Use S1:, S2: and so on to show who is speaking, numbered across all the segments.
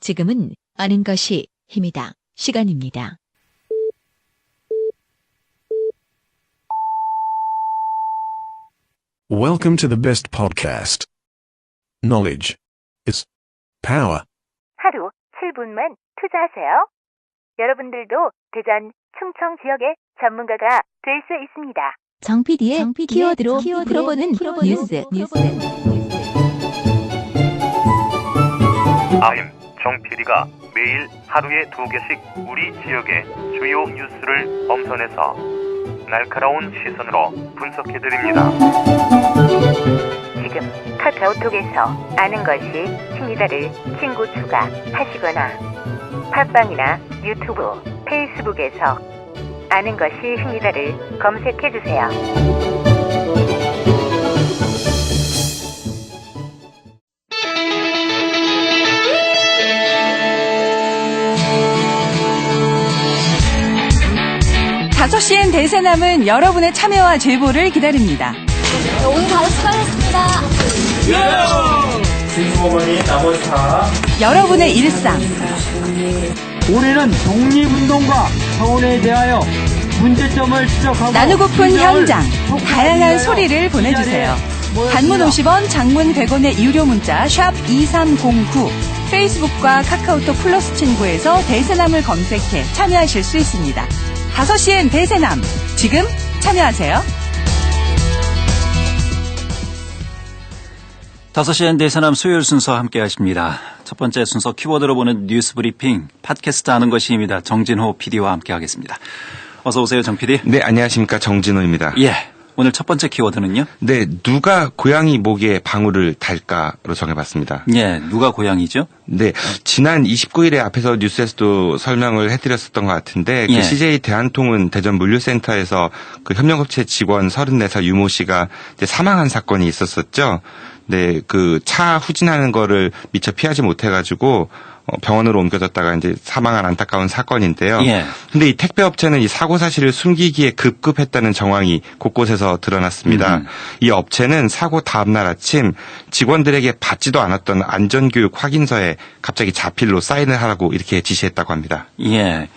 S1: 지금은 아는 것이 힘이다. 시간입니다.
S2: Welcome to the best podcast. Knowledge is power.
S3: 하루 7분만 투자하세요. 여러분들도 대전, 충청 지역의 전문가가 될 수 있습니다.
S1: 정 PD의 키워드로 풀어보는 뉴스.
S4: 아임 정 PD가 매일 하루에 2개씩 우리 지역의 주요 뉴스를 엄선해서 날카로운 시선으로 분석해드립니다.
S3: 지금 카카오톡에서 아는 것이 힘이다를 친구 추가하시거나 팟빵이나 유튜브, 페이스북에서 아는 것이 힘이다를 검색해주세요.
S5: 다섯 시엔 대세남은 여러분의 참여와 제보를 기다립니다.
S6: 오늘 바로 출발했습니다.
S7: 진부모님 나머지 다
S5: 여러분의 일상,
S7: 우리는 독립운동과 청원에 대하여 문제점을 지적하고
S5: 나누고픈 현장, 다양한 소리를 보내주세요. 단문 50원, 장문 100원의 유료 문자 샵 2309, 페이스북과 카카오톡 플러스 친구에서 대세남을 검색해 참여하실 수 있습니다. 5시엔 대세남, 지금 참여하세요.
S8: 5시엔 대세남 수요일 순서 함께 하십니다. 첫 번째 순서 키워드로 보는 뉴스 브리핑, 팟캐스트 아는 것이 힘이다. 정진호 PD와 함께 하겠습니다. 어서 오세요, 정 PD.
S9: 네, 안녕하십니까. 정진호입니다.
S8: 예. 오늘 첫 번째 키워드는요?
S9: 네, 누가 고양이 목에 방울을 달까로 정해봤습니다.
S8: 예, 누가 고양이죠?
S9: 네, 지난 29일에 앞에서 뉴스에서도 설명을 해드렸었던 것 같은데 그
S8: 예.
S9: CJ 대한통운 대전 물류센터에서 그 협력업체 직원 34살 유모 씨가 이제 사망한 사건이 있었었죠. 네, 그 차 후진하는 거를 미처 피하지 못해가지고 병원으로 옮겨졌다가 이제 사망한 안타까운 사건인데요.
S8: 예.
S9: 근데 이 택배업체는 이 사고 사실을 숨기기에 급급했다는 정황이 곳곳에서 드러났습니다. 이 업체는 사고 다음날 아침 직원들에게 받지도 않았던 안전교육 확인서에 갑자기 자필로 사인을 하라고 이렇게 지시했다고 합니다.
S8: 예.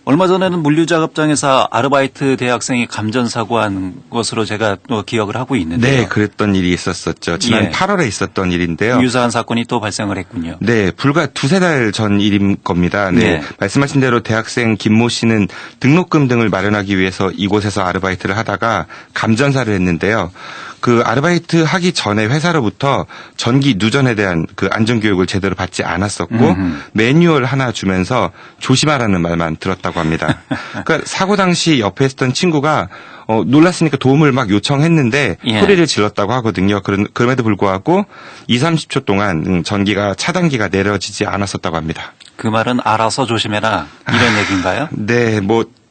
S8: 얼마 전에는 물류작업장에서 아르바이트 대학생이 감전사고한 것으로 제가 또 기억을 하고 있는데요.
S9: 네, 그랬던 일이 있었었죠. 지난
S8: 예.
S9: 8월에 있었던 일인데요.
S8: 유사한 사건이 또 발생을 했군요.
S9: 네, 불과 2-3달 전 일인 겁니다. 네.
S8: 네.
S9: 말씀하신 대로 대학생 김모 씨는 등록금 등을 마련하기 위해서 이곳에서 아르바이트를 하다가 감전사를 했는데요. 그 아르바이트 하기 전에 회사로부터 전기 누전에 대한 그 안전교육을 제대로 받지 않았었고 매뉴얼 하나 주면서 조심하라는 말만 들었다고 합니다. 그러니까 사고 당시 옆에 있었던 친구가 놀랐으니까 도움을 막 요청했는데
S8: 예.
S9: 소리를 질렀다고 하거든요. 그럼에도 불구하고 20-30초 동안 전기가 차단기가 내려지지 않았었다고 합니다.
S8: 그 말은 알아서 조심해라 이런 얘기인가요?
S9: 네,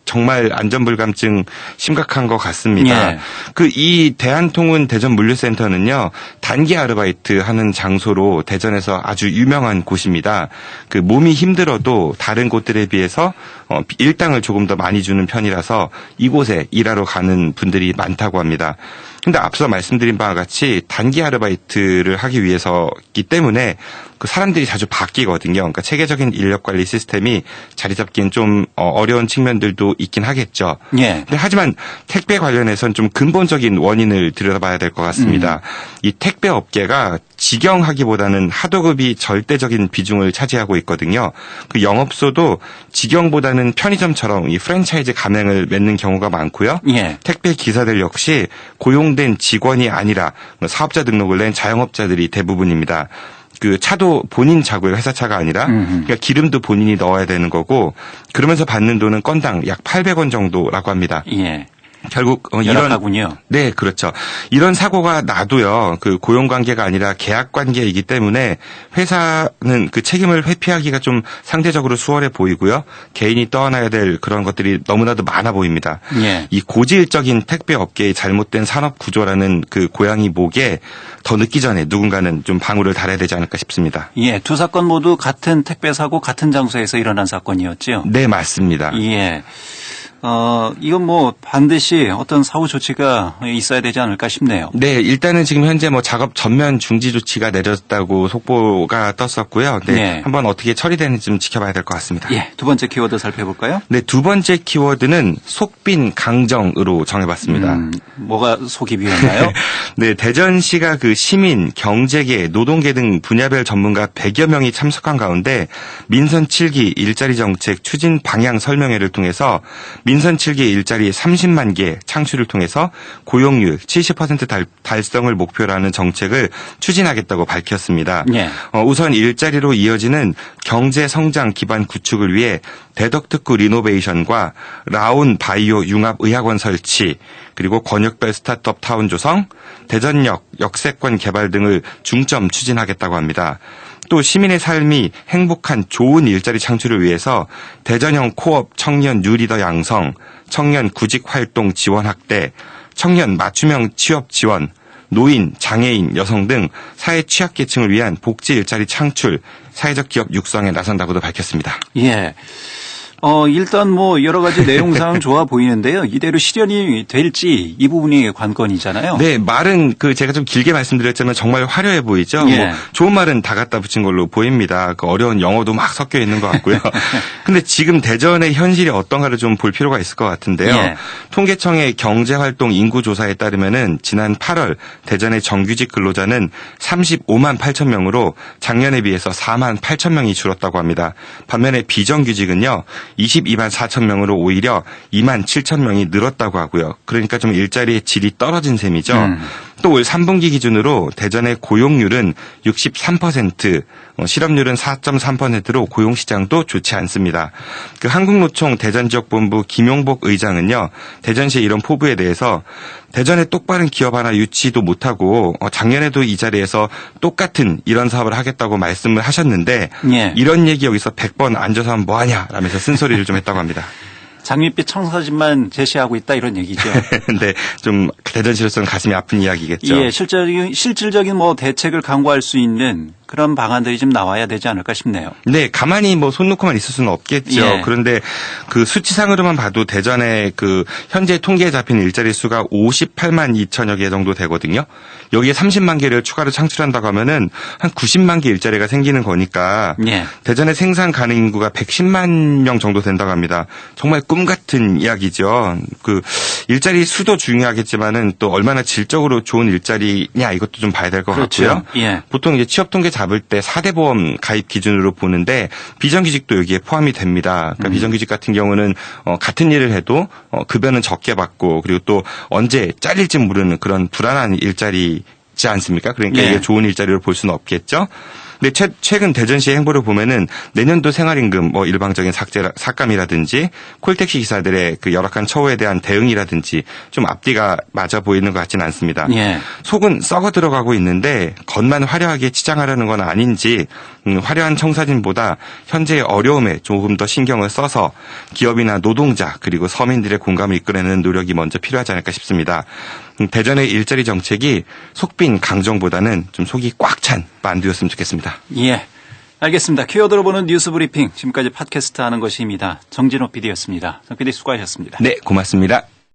S9: 정말 안전불감증 심각한 것 같습니다.
S8: 예.
S9: 이 대한통운 대전 물류센터는요, 단기 아르바이트 하는 장소로 대전에서 아주 유명한 곳입니다. 몸이 힘들어도 다른 곳들에 비해서 일당을 조금 더 많이 주는 편이라서 이곳에 일하러 가는 분들이 많다고 합니다. 근데 앞서 말씀드린 바와 같이 단기 아르바이트를 하기 위해서기 때문에 그 사람들이 자주 바뀌거든요. 그러니까 체계적인 인력 관리 시스템이 자리 잡기엔 좀 어려운 측면들도 있긴 하겠죠.
S8: 예.
S9: 근데 하지만 택배 관련해서는 좀 근본적인 원인을 들여다봐야 될 것 같습니다. 이 택배 업계가 직영하기보다는 하도급이 절대적인 비중을 차지하고 있거든요. 그 영업소도 직영보다는 편의점처럼 이 프랜차이즈 가맹을 맺는 경우가 많고요.
S8: 예.
S9: 택배 기사들 역시 고용된 직원이 아니라 사업자 등록을 낸 자영업자들이 대부분입니다. 그 차도 본인 자구의 회사차가 아니라 그러니까 기름도 본인이 넣어야 되는 거고 그러면서 받는 돈은 건당 약 800원 정도라고 합니다.
S8: 예.
S9: 결국
S8: 열악하군요.
S9: 네, 그렇죠. 이런 사고가 나도요. 그 고용 관계가 아니라 계약 관계이기 때문에 회사는 그 책임을 회피하기가 좀 상대적으로 수월해 보이고요. 개인이 떠안아야 될 그런 것들이 너무나도 많아 보입니다.
S8: 예.
S9: 이 고질적인 택배 업계의 잘못된 산업 구조라는 그 고양이 목에 더 늦기 전에 누군가는 좀 방울을 달아야 되지 않을까 싶습니다.
S8: 예, 두 사건 모두 같은 택배 사고 같은 장소에서 일어난 사건이었죠.
S9: 네, 맞습니다.
S8: 예. 이건 뭐 반드시 어떤 사후 조치가 있어야 되지 않을까 싶네요.
S9: 네, 일단은 지금 현재 뭐 작업 전면 중지 조치가 내렸다고 속보가 떴었고요. 네,
S8: 네.
S9: 한번 어떻게 처리되는지 좀 지켜봐야 될 것 같습니다.
S8: 예, 두 번째 키워드 살펴볼까요?
S9: 네, 두 번째 키워드는 속빈 강정으로 정해봤습니다.
S8: 뭐가 속이 비었나요?
S9: 네, 대전시가 그 시민, 경제계, 노동계 등 분야별 전문가 100여 명이 참석한 가운데 민선 7기 일자리 정책 추진 방향 설명회를 통해서 민선 7기 일자리 30만 개 창출을 통해서 고용률 70% 달성을 목표로 하는 정책을 추진하겠다고 밝혔습니다.
S8: 예.
S9: 우선 일자리로 이어지는 경제 성장 기반 구축을 위해 대덕특구 리노베이션과 라온 바이오 융합의학원 설치, 그리고 권역별 스타트업 타운 조성, 대전역 역세권 개발 등을 중점 추진하겠다고 합니다. 또 시민의 삶이 행복한 좋은 일자리 창출을 위해서 대전형 코업 청년 뉴리더 양성, 청년 구직 활동 지원 확대, 청년 맞춤형 취업 지원, 노인, 장애인, 여성 등 사회 취약계층을 위한 복지 일자리 창출, 사회적 기업 육성에 나선다고도 밝혔습니다.
S8: 예. 일단 뭐 여러 가지 내용상 좋아 보이는데요. 이대로 실현이 될지 이 부분이 관건이잖아요.
S9: 네, 말은 제가 좀 길게 말씀드렸지만 정말 화려해 보이죠.
S8: 예.
S9: 뭐 좋은 말은 다 갖다 붙인 걸로 보입니다. 그 어려운 영어도 막 섞여 있는 것 같고요. 근데 지금 대전의 현실이 어떤가를 좀 볼 필요가 있을 것 같은데요.
S8: 예.
S9: 통계청의 경제활동 인구조사에 따르면은 지난 8월 대전의 정규직 근로자는 35만 8천 명으로 작년에 비해서 4만 8천 명이 줄었다고 합니다. 반면에 비정규직은요. 22만 4천 명으로 오히려 2만 7천 명이 늘었다고 하고요. 그러니까 좀 일자리의 질이 떨어진 셈이죠. 또 올 3분기 기준으로 대전의 고용률은 63%, 실업률은 4.3%로 고용시장도 좋지 않습니다. 그 한국노총 대전지역본부 김용복 의장은요. 대전시의 이런 포부에 대해서 대전에 똑바른 기업 하나 유치도 못하고 작년에도 이 자리에서 똑같은 이런 사업을 하겠다고 말씀을 하셨는데
S8: 예.
S9: 이런 얘기 여기서 100번 앉아서 하면 뭐하냐 라면서 쓴소리를 좀 했다고 합니다.
S8: 장밋빛 청사진만 제시하고 있다 이런 얘기죠.
S9: 네, 좀 대전시로서는 가슴이 아픈 이야기겠죠.
S8: 예, 실질적인 뭐 대책을 강구할 수 있는 그런 방안들이 좀 나와야 되지 않을까 싶네요.
S9: 네, 가만히 뭐 손 놓고만 있을 수는 없겠죠.
S8: 예.
S9: 그런데 그 수치상으로만 봐도 대전에 그 현재 통계에 잡힌 일자리 수가 58만 2천여 개 정도 되거든요. 여기에 30만 개를 추가로 창출한다고 하면은 한 90만 개 일자리가 생기는 거니까
S8: 예.
S9: 대전의 생산 가능 인구가 110만 명 정도 된다고 합니다. 정말 꿈 같은 이야기죠. 그 일자리 수도 중요하겠지만은 또 얼마나 질적으로 좋은 일자리냐 이것도 좀 봐야 될 것
S8: 그렇죠.
S9: 같고요.
S8: 예.
S9: 보통 이제 취업 통계 잡을 때 4대 보험 가입 기준으로 보는데 비정규직도 여기에 포함이 됩니다. 그러니까 비정규직 같은 경우는 같은 일을 해도 급여는 적게 받고 그리고 또 언제 잘릴지 모르는 그런 불안한 일자리지 않습니까? 그러니까
S8: 예.
S9: 이게 좋은 일자리로 볼 수는 없겠죠. 근데 최근 대전시의 행보를 보면은 내년도 생활임금 뭐 일방적인 삭감이라든지 콜택시 기사들의 그 열악한 처우에 대한 대응이라든지 좀 앞뒤가 맞아 보이는 것 같지는 않습니다.
S8: 예.
S9: 속은 썩어 들어가고 있는데 겉만 화려하게 치장하려는 건 아닌지 화려한 청사진보다 현재의 어려움에 조금 더 신경을 써서 기업이나 노동자 그리고 서민들의 공감을 이끌어내는 노력이 먼저 필요하지 않을까 싶습니다. 대전의 일자리 정책이 속빈 강정보다는 좀 속이 꽉 찬 만두였으면 좋겠습니다.
S8: 예. 알겠습니다. 키워드로 보는 뉴스 브리핑. 지금까지 팟캐스트 하는 것입니다. 정진호 PD였습니다. 정 PD 수고하셨습니다.
S9: 네, 고맙습니다.